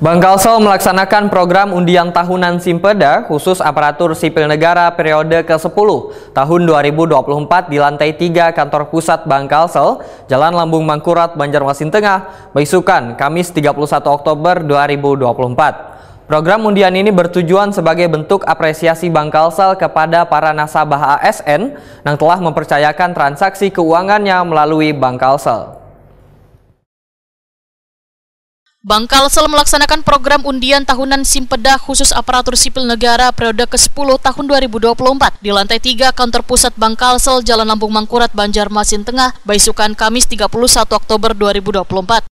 Bank Kalsel melaksanakan program undian tahunan Simpeda khusus aparatur sipil negara periode ke-10 tahun 2024 di lantai 3 kantor pusat Bank Kalsel, Jalan Lambung Mangkurat, Banjarmasin Tengah, Baisukan, Kamis 31 Oktober 2024. Program undian ini bertujuan sebagai bentuk apresiasi Bank Kalsel kepada para nasabah ASN yang telah mempercayakan transaksi keuangannya melalui Bank Kalsel. Bank Kalsel melaksanakan program undian tahunan Simpeda khusus aparatur sipil negara periode ke-10 tahun 2024 di lantai 3 kantor pusat Bank Kalsel, Jalan Lambung Mangkurat, Banjarmasin Tengah, Baisukan, Kamis 31 Oktober 2024.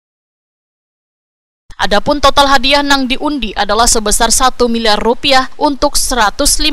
Adapun total hadiah yang diundi adalah sebesar 1 miliar rupiah untuk 151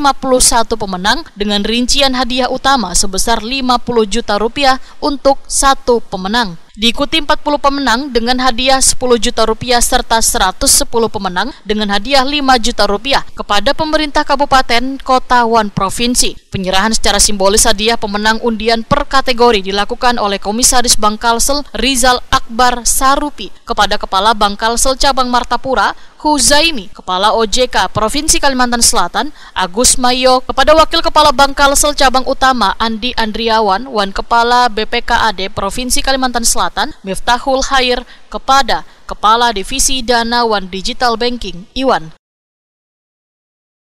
pemenang dengan rincian hadiah utama sebesar 50 juta rupiah untuk 1 pemenang. Diikuti 40 pemenang dengan hadiah 10 juta rupiah serta 110 pemenang dengan hadiah 5 juta rupiah kepada pemerintah kabupaten, kota, dan provinsi. Penyerahan secara simbolis hadiah pemenang undian per kategori dilakukan oleh Komisaris Bank Kalsel Rizal Akbar Sarupi kepada Kepala Bank Kalsel Cabang Martapura, Huzaimi, Kepala OJK Provinsi Kalimantan Selatan, Agus Mayo, kepada Wakil Kepala Bank Kalsel Cabang Utama Andi Andriawan, dan Kepala BPKAD Provinsi Kalimantan Selatan, Miftahul Khair, kepada Kepala Divisi Dana dan Digital Banking, Iwan.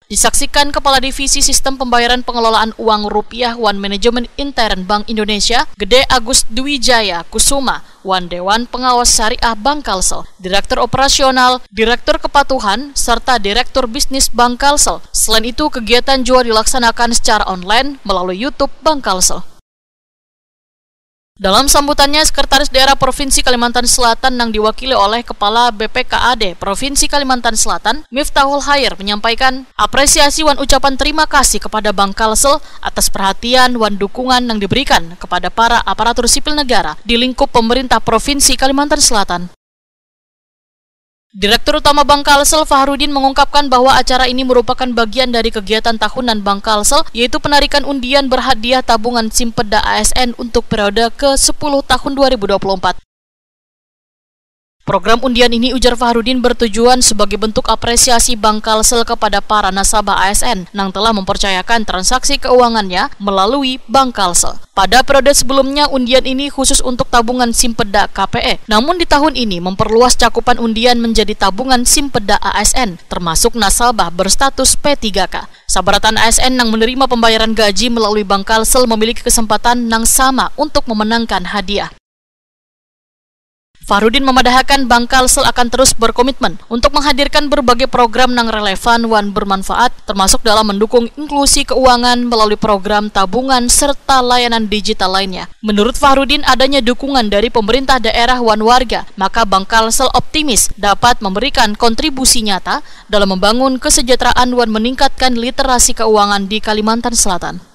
Disaksikan Kepala Divisi Sistem Pembayaran Pengelolaan Uang Rupiah wan Manajemen Intern Bank Indonesia, Gede Agus Dwijaya Kusuma, wan Dewan Pengawas Syariah Bank Kalsel, Direktur Operasional, Direktur Kepatuhan, serta Direktur Bisnis Bank Kalsel. Selain itu, kegiatan juga dilaksanakan secara online melalui YouTube Bank Kalsel. Dalam sambutannya, Sekretaris Daerah Provinsi Kalimantan Selatan yang diwakili oleh Kepala BPKAD Provinsi Kalimantan Selatan, Miftahul Khair, menyampaikan apresiasi dan ucapan terima kasih kepada Bank Kalsel atas perhatian dan dukungan yang diberikan kepada para aparatur sipil negara di lingkup pemerintah Provinsi Kalimantan Selatan. Direktur Utama Bank Kalsel Fahrudin mengungkapkan bahwa acara ini merupakan bagian dari kegiatan tahunan Bank Kalsel, yaitu penarikan undian berhadiah tabungan Simpeda ASN untuk periode ke-10 tahun 2024. Program undian ini, ujar Fahrudin, bertujuan sebagai bentuk apresiasi Bank Kalsel kepada para nasabah ASN yang telah mempercayakan transaksi keuangannya melalui Bank Kalsel. Pada periode sebelumnya, undian ini khusus untuk tabungan Simpeda KPE. Namun di tahun ini memperluas cakupan undian menjadi tabungan Simpeda ASN, termasuk nasabah berstatus P3K. Sabaratan ASN yang menerima pembayaran gaji melalui Bank Kalsel memiliki kesempatan yang sama untuk memenangkan hadiah. Fahrudin memadahkan Bank Kalsel akan terus berkomitmen untuk menghadirkan berbagai program yang relevan dan bermanfaat, termasuk dalam mendukung inklusi keuangan melalui program tabungan serta layanan digital lainnya. Menurut Fahrudin, adanya dukungan dari pemerintah daerah dan warga, maka Bank Kalsel optimis dapat memberikan kontribusi nyata dalam membangun kesejahteraan dan meningkatkan literasi keuangan di Kalimantan Selatan.